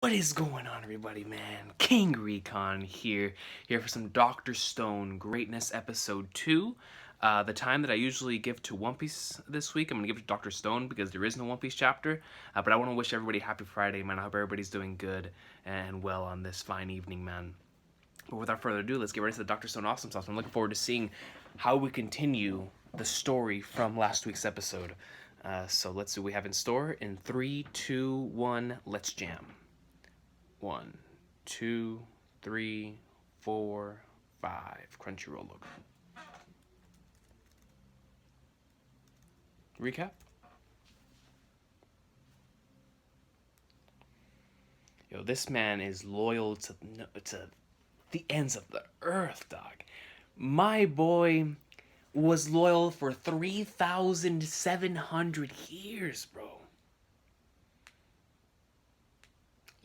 What is going on, everybody, man? King Recon here for some Dr. Stone Greatness Episode 2. The time that I usually give to One Piece this week, I'm going to give it to Dr. Stone because there is no One Piece chapter. But I want to wish everybody happy Friday, man. I hope everybody's doing good and well on this fine evening, man. But without further ado, let's get ready to the Dr. Stone Awesome Sauce. I'm looking forward to seeing how we continue the story from last week's episode. So let's see what we have in store. In 3, 2, 1, let's jam. 1, 2, 3, 4, 5. Crunchyroll logo. Recap. Yo, this man is loyal to the ends of the earth, dog. My boy was loyal for 3,700 years, bro.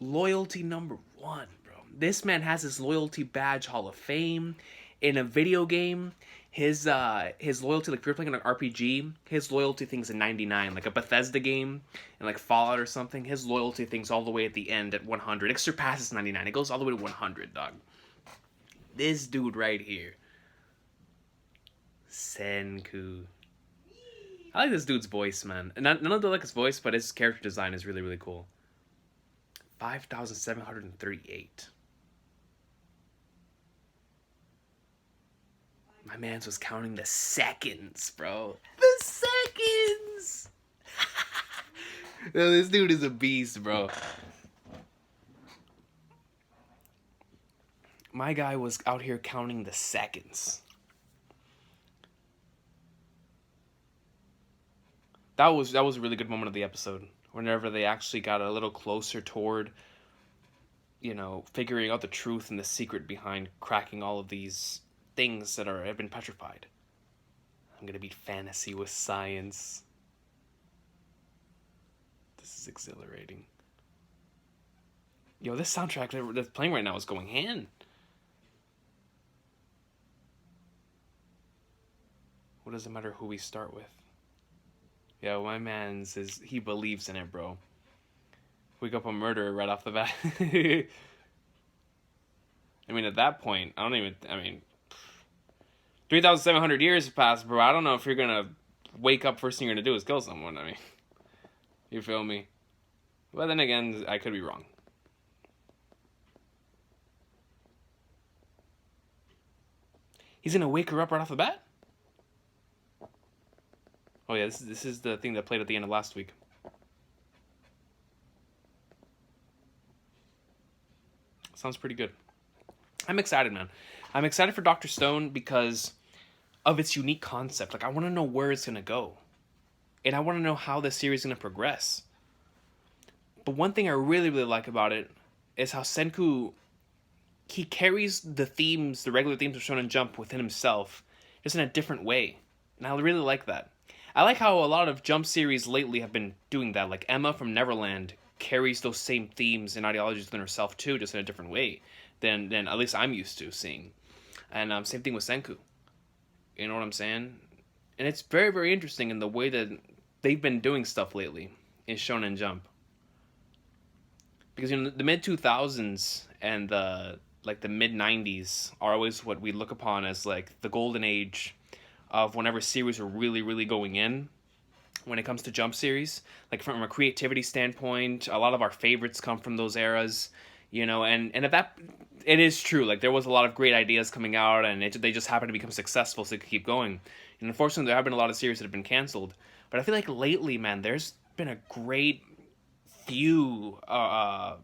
Loyalty number one, bro. This man has his loyalty badge Hall of Fame. In a video game, his loyalty, like if you're playing an RPG, his loyalty thing's a 99, like a Bethesda game and like Fallout or something, his loyalty thing's all the way at the end at 100. It surpasses 99. It goes all the way to 100, dog. This dude right here. Senku. I like this dude's voice, man. None of them like his voice, but his character design is really, really cool. 5,738. My man's was counting the seconds, bro. The seconds! Yo, this dude is a beast, bro. My guy was out here counting the seconds. That was a really good moment of the episode. Whenever they actually got a little closer toward, figuring out the truth and the secret behind cracking all of these things that have been petrified. I'm gonna beat fantasy with science. This is exhilarating. Yo, this soundtrack that's playing right now is going hand. What does it matter who we start with? Yo, my man says he believes in it, bro. Wake up a murderer right off the bat. I mean, at that point, 3,700 years have passed, bro. I don't know if you're gonna wake up, first thing you're gonna do is kill someone. I mean, you feel me? But then again, I could be wrong. He's gonna wake her up right off the bat? Oh yeah, this is the thing that played at the end of last week. Sounds pretty good. I'm excited, man. I'm excited for Dr. Stone because of its unique concept. Like, I want to know where it's going to go. And I want to know how the series is going to progress. But one thing I really, really like about it is how Senku, he carries the regular themes of Shonen Jump within himself, just in a different way. And I really like that. I like how a lot of Jump series lately have been doing that. Like Emma from Neverland carries those same themes and ideologies within herself too, just in a different way than at least I'm used to seeing. And same thing with Senku. You know what I'm saying? And it's very, very interesting in the way that they've been doing stuff lately in Shonen Jump. Because the mid 2000s and the mid 90s are always what we look upon as like the golden age of whenever series are really, really going in. When it comes to Jump series, like from a creativity standpoint, a lot of our favorites come from those eras, and at that, it is true. Like there was a lot of great ideas coming out, and they just happened to become successful, so they could keep going. And unfortunately, there have been a lot of series that have been canceled. But I feel like lately, man, there's been a great few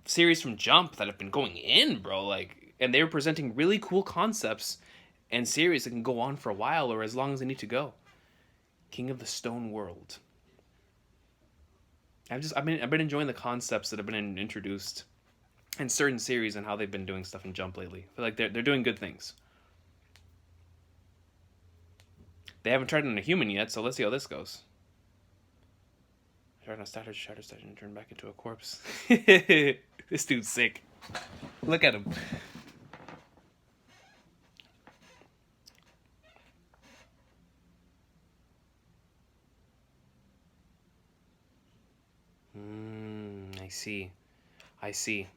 series from Jump that have been going in, bro. Like, and they're presenting really cool concepts and series that can go on for a while or as long as they need to go. King of the Stone World. I've been enjoying the concepts that have been introduced in certain series and how they've been doing stuff in Jump lately. I feel like they're doing good things. They haven't tried it on a human yet, so let's see how this goes. Shatter station and turn back into a corpse. This dude's sick. Look at him. I see.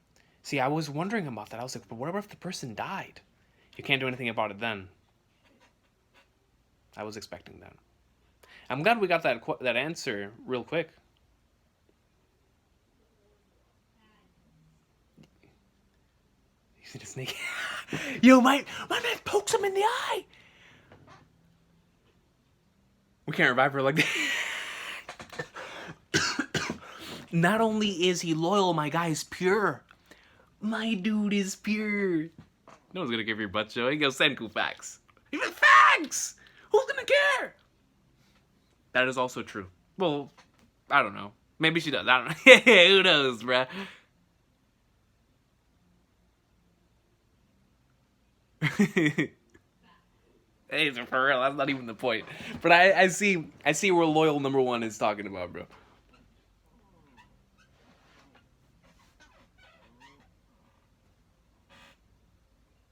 See, I was wondering about that. I was like, but what if the person died? You can't do anything about it then. I was expecting that. I'm glad we got that answer real quick. You see the snake? Yo, my man pokes him in the eye. We can't revive her like that. Not only is he loyal, my guy's pure. My dude is pure. No one's gonna give your butt, Joe. He goes Senku facts. Even facts! Who's gonna care? That is also true. Well, I don't know. Maybe she does. I don't know. Who knows, bruh? Hey, for real, that's not even the point. But I see where loyal number one is talking about, bro.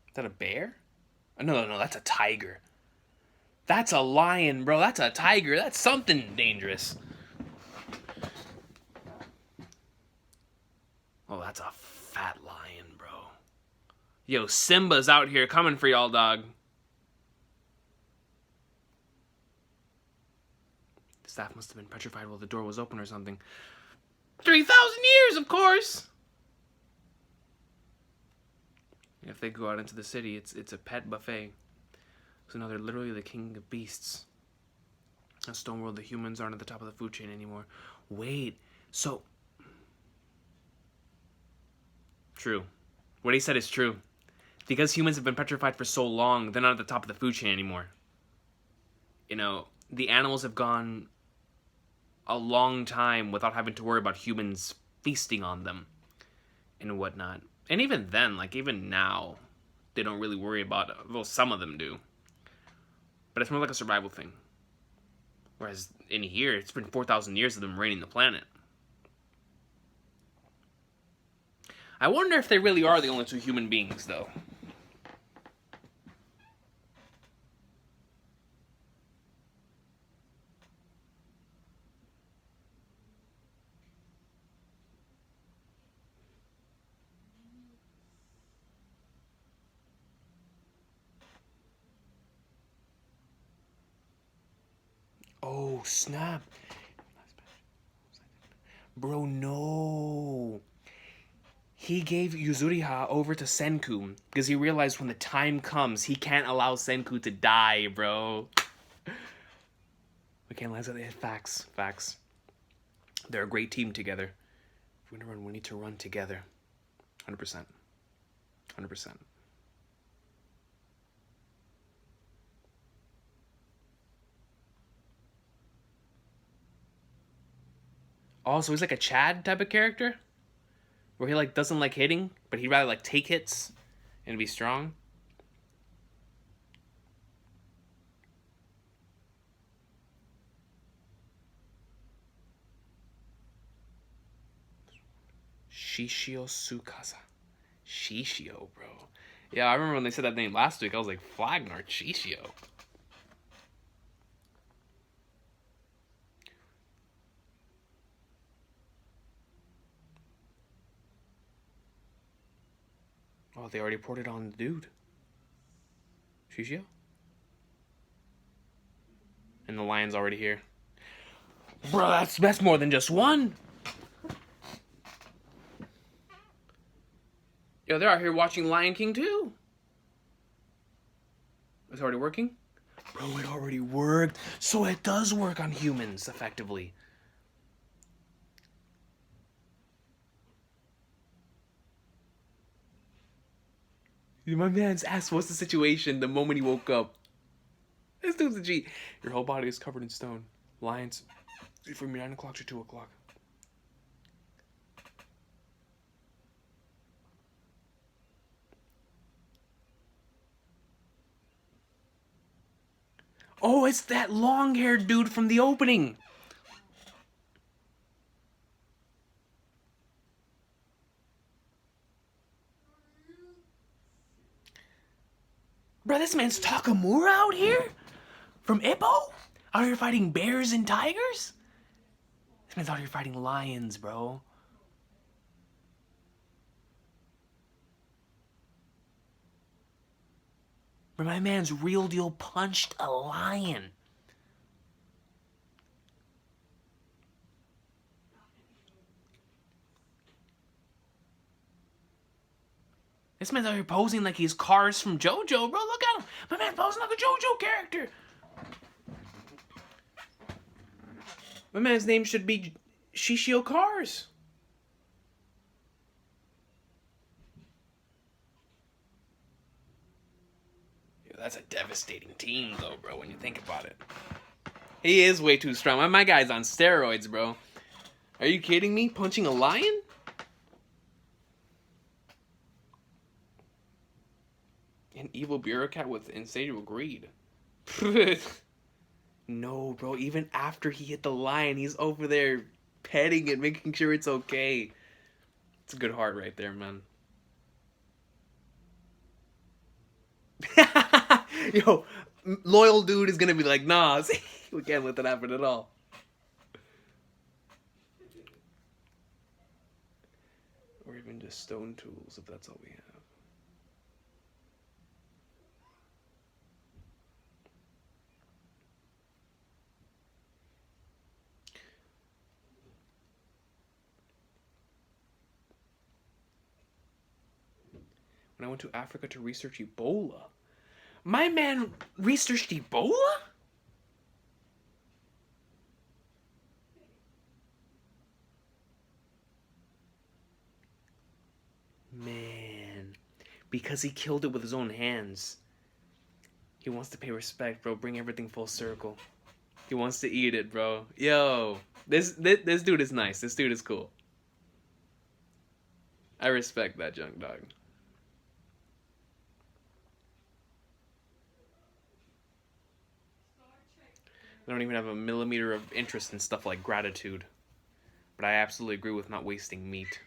Is that a bear? No, that's a tiger. That's a lion, bro. That's a tiger. That's something dangerous. Oh, that's a fat lion, bro. Yo, Simba's out here coming for y'all, dog. The staff must have been petrified while the door was open or something. 3,000 years, of course! If they go out into the city, it's a pet buffet. So now they're literally the king of beasts. In Stone World, the humans aren't at the top of the food chain anymore. Wait, so... True. What he said is true. Because humans have been petrified for so long, they're not at the top of the food chain anymore. You know, the animals have gone a long time without having to worry about humans feasting on them and whatnot. And even then, like even now, they don't really worry about it. Well, some of them do. But it's more like a survival thing. Whereas in here, it's been 4,000 years of them reigning the planet. I wonder if they really are the only two human beings, though. Oh, snap. Bro, no. He gave Yuzuriha over to Senku because he realized when the time comes, he can't allow Senku to die, bro. We can't let it. Facts. Facts. They're a great team together. If we're gonna run, we need to run together. 100%. 100%. Also, he's like a Chad type of character, where he like doesn't like hitting, but he'd rather like take hits and be strong. Shishio Tsukasa. Shishio, bro. Yeah, I remember when they said that name last week, I was like, Flagnar, Shishio. Oh, they already poured it on the dude. Shishio? And the lion's already here. Bro, that's more than just one. Yo, they're out here watching Lion King too. It's already working? Bro, it already worked. So it does work on humans effectively. My man's asked what's the situation the moment he woke up. This dude's a G. Your whole body is covered in stone. Lions, from 9 o'clock to 2 o'clock. Oh, it's that long-haired dude from the opening. Bro, this man's Takamura out here? From Ippo? Out here fighting bears and tigers? This man's out here fighting lions, bro. But my man's real deal punched a lion. This man's out here posing like he's Cars from JoJo, bro. Look at him. My man posing like a JoJo character. My man's name should be Shishio Cars. Yeah, that's a devastating team, though, bro, when you think about it. He is way too strong. My guy's on steroids, bro. Are you kidding me? Punching a lion? An evil bureaucrat with insatiable greed. No, bro. Even after he hit the lion, he's over there petting it, making sure it's okay. It's a good heart right there, man. Yo, loyal dude is gonna be like, nah, we can't let that happen at all. Or even just stone tools, if that's all we have. When I went to Africa to research Ebola. My man researched Ebola? Man. Because he killed it with his own hands. He wants to pay respect, bro. Bring everything full circle. He wants to eat it, bro. Yo. This dude is nice. This dude is cool. I respect that junk dog. I don't even have a millimeter of interest in stuff like gratitude. But I absolutely agree with not wasting meat.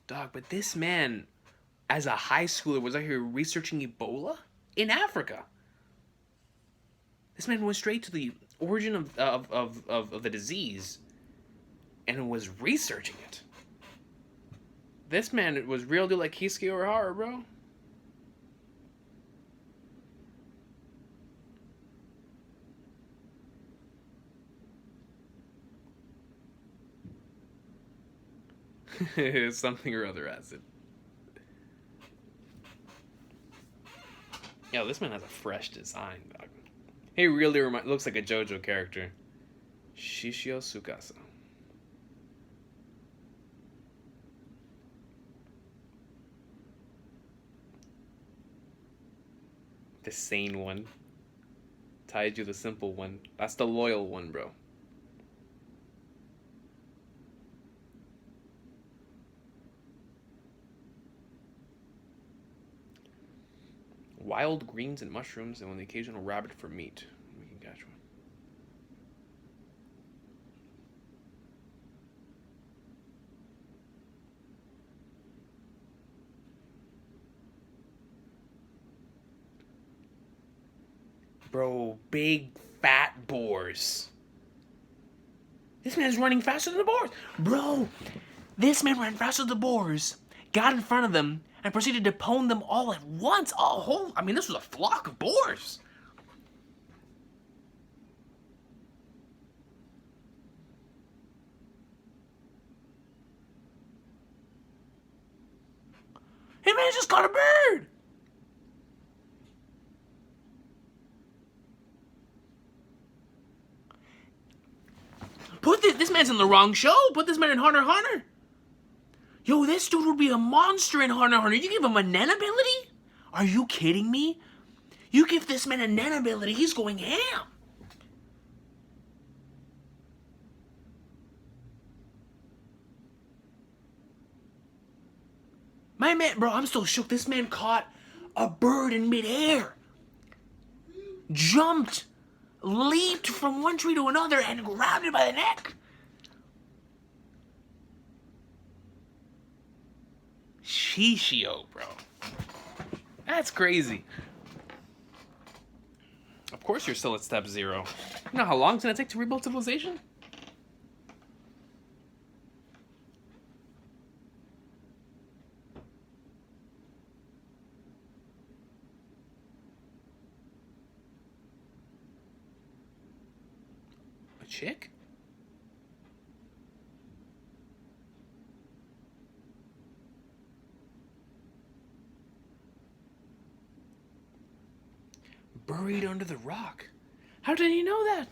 Dog, but this man, as a high schooler, was out here researching Ebola in Africa. This man went straight to the origin of the disease and was researching it. This man was real deal like Shishio or Hara, bro. Something or other acid. Yo, this man has a fresh design, dog. He really looks like a JoJo character. Shishio Tsukasa. The sane one. Taiju the simple one. That's the loyal one, bro. Wild greens and mushrooms, and the occasional rabbit for meat. We can catch one. Bro, big fat boars. This man's running faster than the boars. Bro, this man ran faster than the boars, got in front of them, and proceeded to pwn them all at once. I mean, this was a flock of boars. Hey, man just caught a bird. Put this man's in the wrong show. Put this man in Hunter x Hunter. Yo, this dude would be a monster in Hunter x Hunter. You give him a Nen ability? Are you kidding me? You give this man a Nen ability, he's going ham. My man, bro, I'm still shook. This man caught a bird in midair. Jumped, leaped from one tree to another, and grabbed it by the neck. Shishio, bro. That's crazy. Of course you're still at step 0. You know how long it's gonna take to rebuild civilization? chick? Buried under the rock. How did he know that?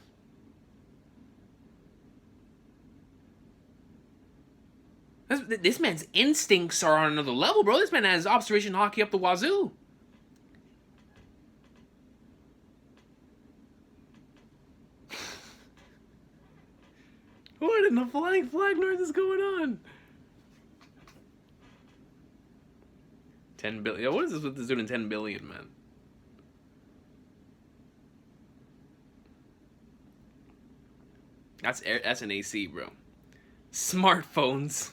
This man's instincts are on another level, bro. This man has observation hockey up the wazoo. What in the flying flag north is going on? 10 billion. What is this with this doing 10 billion, man? That's an AC, bro. Smartphones.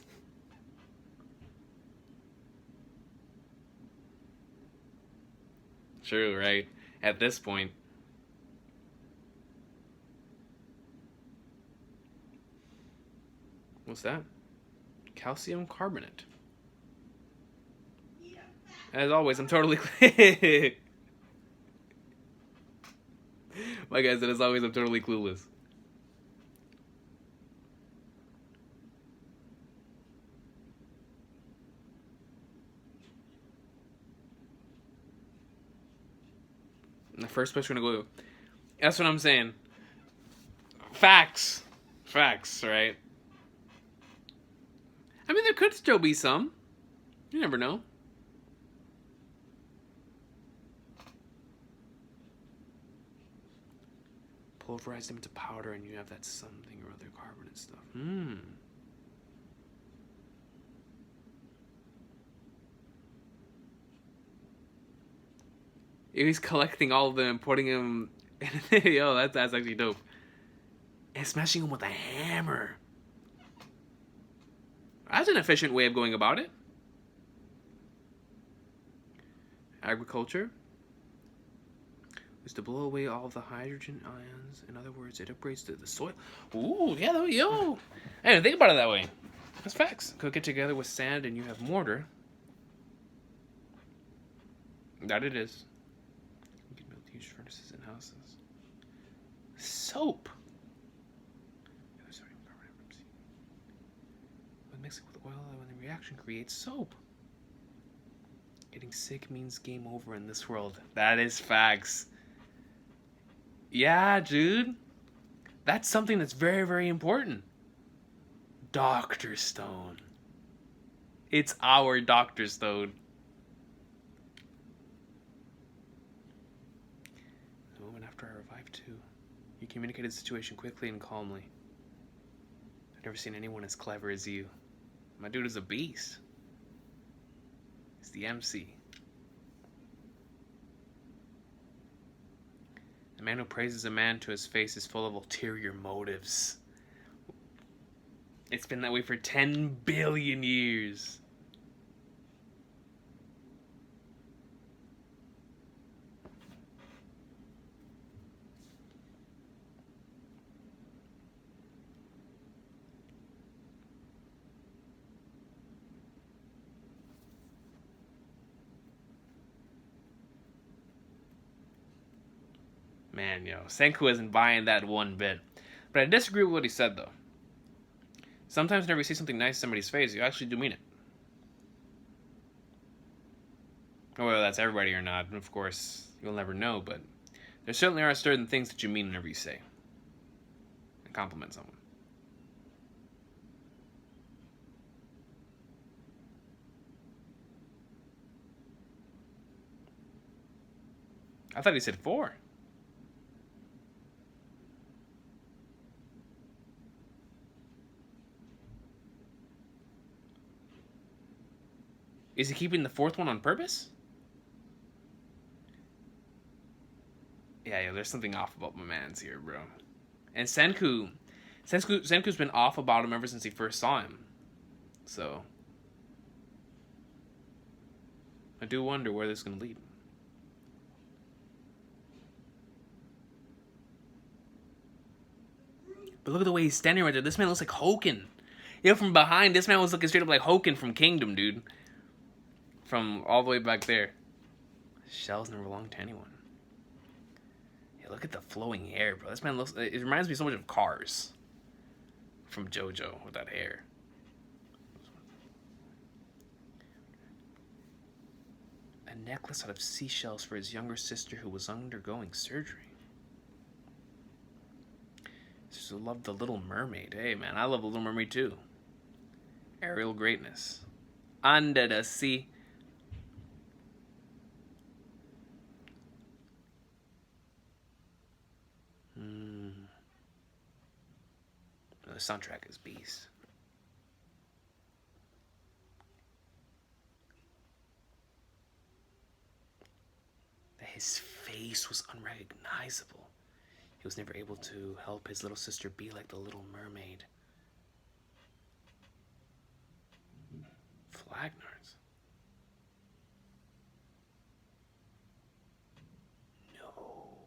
True, right? At this point. What's that? Calcium carbonate. As always, I'm totally... Like I said, as always, I'm totally clueless. The first place we're gonna go. That's what I'm saying. Facts. Facts, right? I mean, there could still be some. You never know. Pulverize them to powder and you have that something or other carbonate stuff. He's collecting all of them and putting them... Yo, that's actually dope. And smashing them with a hammer. That's an efficient way of going about it. Agriculture is to blow away all the hydrogen ions. In other words, it upgrades the soil. Ooh, yeah, yo. I didn't think about it that way. That's facts. Cook it together with sand and you have mortar. That it is. You can build huge furnaces in houses. Soap. Mix it with oil when the reaction creates soap. Getting sick means game over in this world. That is facts. Yeah, dude. That's something that's very, very important. Dr. Stone. It's our Dr. Stone. The moment after I revived too, you communicated the situation quickly and calmly. I've never seen anyone as clever as you. My dude is a beast. He's the MC. The man who praises a man to his face is full of ulterior motives. It's been that way for 10 billion years. Man, yo, Senku isn't buying that one bit. But I disagree with what he said, though. Sometimes whenever you see something nice in somebody's face, you actually do mean it. Whether that's everybody or not, of course, you'll never know, but there certainly are certain things that you mean whenever you say and compliment someone. I thought he said 4. Is he keeping the 4th one on purpose? Yeah, there's something off about my man's here, bro. And Senku's been off about him ever since he first saw him. So, I do wonder where this is going to lead. But look at the way he's standing right there. This man looks like Hoken. From behind, this man was looking straight up like Hoken from Kingdom, dude. From all the way back there. Shells never belong to anyone. Yeah, look at the flowing hair, bro. This man looks... It reminds me so much of Cars. from JoJo with that hair. A necklace out of seashells for his younger sister who was undergoing surgery. Sister loved the Little Mermaid. Hey man, I love the Little Mermaid too. Aerial greatness. Under the sea. The soundtrack is beast. His face was unrecognizable. He was never able to help his little sister be like the Little Mermaid. Flagnards. No.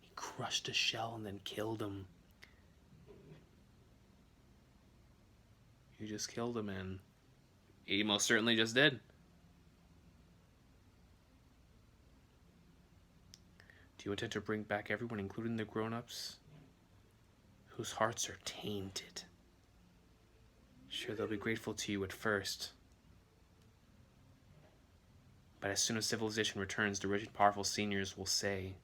He crushed a shell and then killed him. He just killed him, and he most certainly just did. Do you intend to bring back everyone, including the grown-ups, whose hearts are tainted? Sure, they'll be grateful to you at first. But as soon as civilization returns, the rich and powerful seniors will say,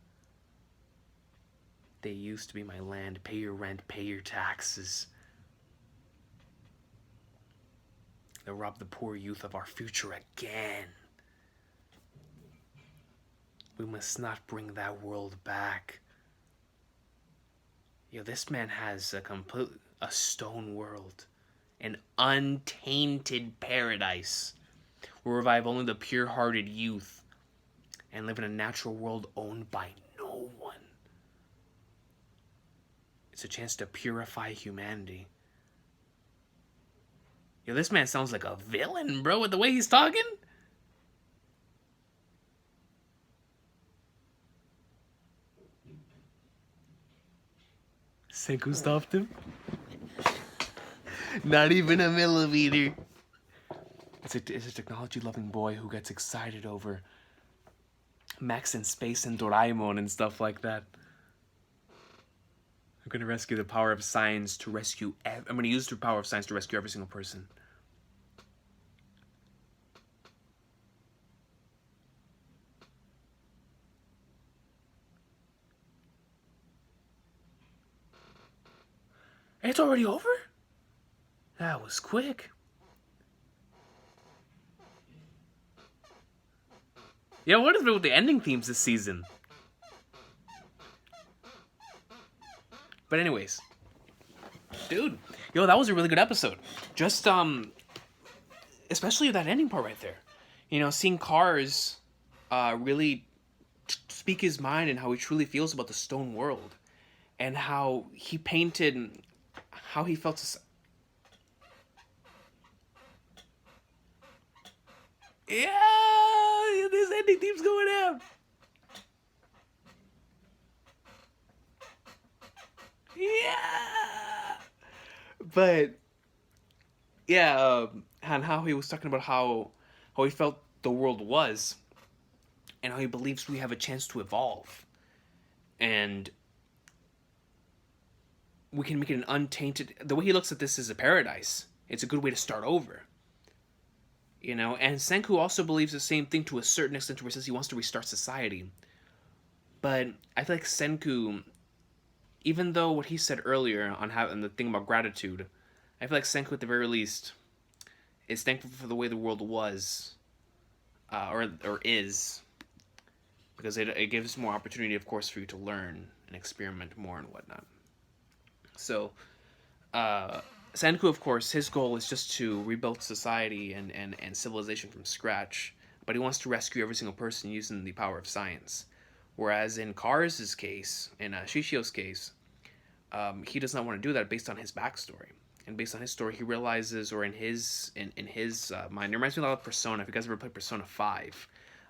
they used to be my land. Pay your rent, pay your taxes. They'll rob the poor youth of our future again. We must not bring that world back. Yo, this man has a stone world. An untainted paradise. Will revive only the pure-hearted youth and live in a natural world owned by no one. It's a chance to purify humanity. Yo, this man sounds like a villain, bro, with the way he's talking. Senku stopped him. Not even a millimeter. It's a technology-loving boy who gets excited over Max in space and Doraemon and stuff like that. I'm gonna rescue the power of science to rescue. I'm gonna use the power of science to rescue every single person. It's already over? That was quick. Yeah, what is it with the ending themes this season? But anyways, dude, yo, that was a really good episode. Just especially that ending part right there. You know, seeing Cars really speak his mind and how he truly feels about the stone world, and how he painted how he felt. Yeah, this ending theme's going out. Yeah, but yeah, and how he was talking about how he felt the world was, and how he believes we have a chance to evolve, and we can make it an untainted. The way he looks at this is a paradise. It's a good way to start over. You know, and Senku also believes the same thing to a certain extent, where he says he wants to restart society. But I feel like Senku, even though what he said earlier on the thing about gratitude, I feel like Senku at the very least is thankful for the way the world was, or is, because it gives more opportunity, of course, for you to learn and experiment more and whatnot. So, Senku, of course, his goal is just to rebuild society and civilization from scratch, but he wants to rescue every single person using the power of science. Whereas in Cars' case, in Shishio's case, he does not want to do that based on his backstory. And based on his story, he realizes, or in his mind, it reminds me a lot of Persona. If you guys ever played Persona 5,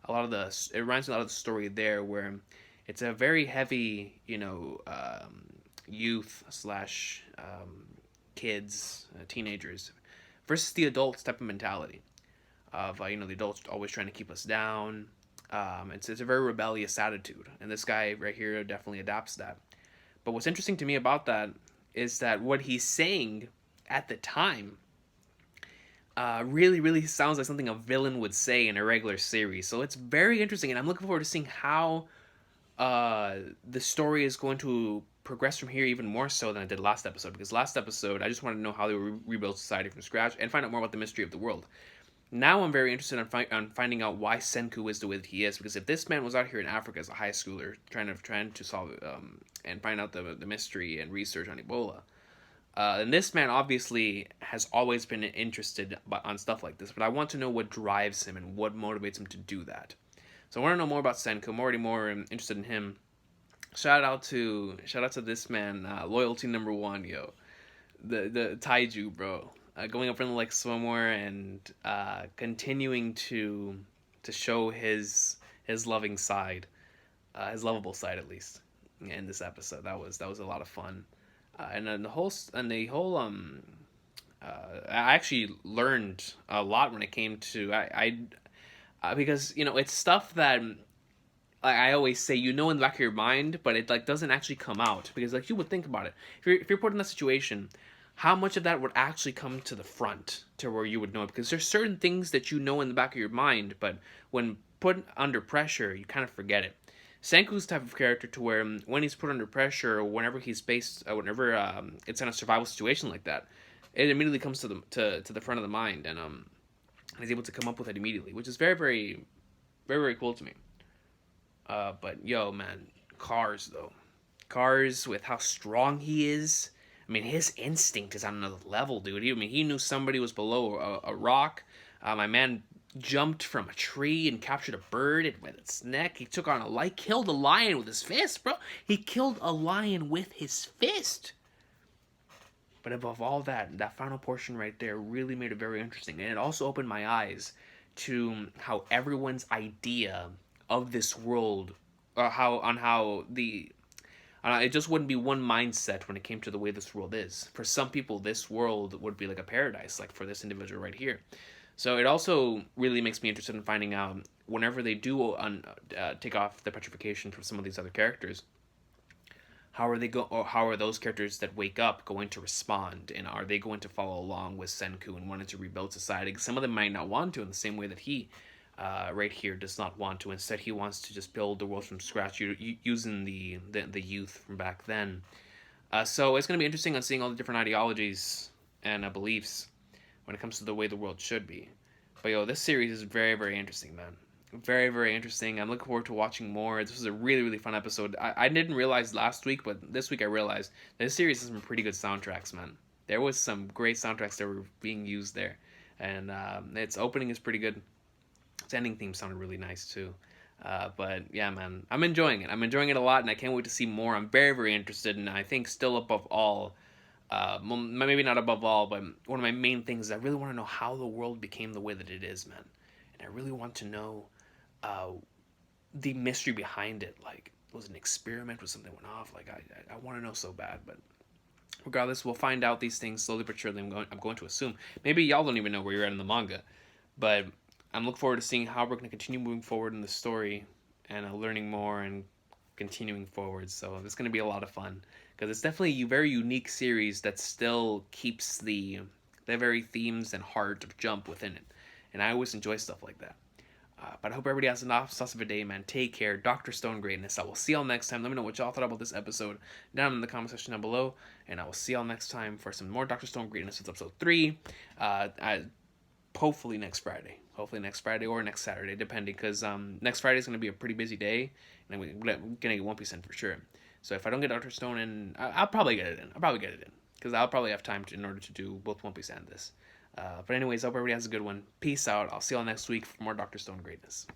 it reminds me a lot of the story there, where it's a very heavy, youth slash kids, teenagers, versus the adults type of mentality of the adults always trying to keep us down. It's a very rebellious attitude, and this guy right here definitely adapts that. But what's interesting to me about that is that what he's saying at the time really, really sounds like something a villain would say in a regular series. So it's very interesting, and I'm looking forward to seeing how the story is going to progress from here even more so than I did last episode. Because last episode, I just wanted to know how they would rebuild society from scratch and find out more about the mystery of the world. Now I'm very interested on finding out why Senku is the way that he is. Because if this man was out here in Africa as a high schooler trying to solve and find out the mystery and research on Ebola, and this man obviously has always been interested on stuff like this, but I want to know what drives him and what motivates him to do that. So I want to know more about Senku. I'm already more interested in him. Shout out to this man, loyalty number one, yo, the Taiju bro, going up in the like swimwear and continuing to show his loving side, his lovable side at least, in this episode. That was a lot of fun. And then the whole I actually learned a lot when it came to because it's stuff that I always say in the back of your mind, but it like doesn't actually come out because like you would think about it if you're put in that situation, how much of that would actually come to the front to where you would know it, because there's certain things that in the back of your mind, but when put under pressure you kind of forget it. Senku's type of character to where when he's put under pressure, or whenever he's faced, whenever it's in a survival situation like that, it immediately comes to the front of the mind, and he's able to come up with it immediately, which is very, very, very, very cool to me. But yo, man, Cars with how strong he is. I mean, his instinct is on another level, dude. He knew somebody was below a rock. My man jumped from a tree and captured a bird with its neck. He took on killed a lion with his fist, bro. He killed a lion with his fist. But above all that final portion right there really made it very interesting. And it also opened my eyes to how everyone's idea of this world, it just wouldn't be one mindset when it came to the way this world is. For some people, this world would be like a paradise, like for this individual right here. So it also really makes me interested in finding out whenever they do take off the petrification from some of these other characters, how are those characters that wake up going to respond, and are they going to follow along with Senku and wanting to rebuild society? Some of them might not want to in the same way that he right here does not want to. Instead, he wants to just build the world from scratch using the youth from back then. So it's going to be interesting on seeing all the different ideologies and beliefs when it comes to the way the world should be. But yo, this series is very, very interesting, man. Very, very interesting. I'm looking forward to watching more. This was a really, really fun episode. I didn't realize last week, but this week I realized this series has some pretty good soundtracks, man. There was some great soundtracks that were being used there. And its opening is pretty good. Its ending theme sounded really nice, too. But yeah, man, I'm enjoying it. I'm enjoying it a lot, and I can't wait to see more. I'm very, very interested, and I think still above all, maybe not above all, but one of my main things is I really want to know how the world became the way that it is, man. And I really want to know the mystery behind it. Like, was it an experiment? Was something went off? Like, I want to know so bad, but regardless, we'll find out these things slowly but surely. I'm going to assume. Maybe y'all don't even know where you're at in the manga, but I'm looking forward to seeing how we're going to continue moving forward in the story and learning more and continuing forward. So it's going to be a lot of fun because it's definitely a very unique series that still keeps the very themes and heart of Jump within it. And I always enjoy stuff like that. But I hope everybody has enough sauce of a day, man. Take care. Dr. Stone Greatness. I will see y'all next time. Let me know what y'all thought about this episode down in the comment section down below. And I will see y'all next time for some more Dr. Stone Greatness. It's episode 3. Hopefully next Friday. Hopefully next Friday or next Saturday, depending. Because next Friday is going to be a pretty busy day. And I'm going to get One Piece in for sure. So if I don't get Dr. Stone in, I'll probably get it in. Because I'll probably have time in order to do both One Piece and this. But anyways, I hope everybody has a good one. Peace out. I'll see y'all next week for more Dr. Stone greatness.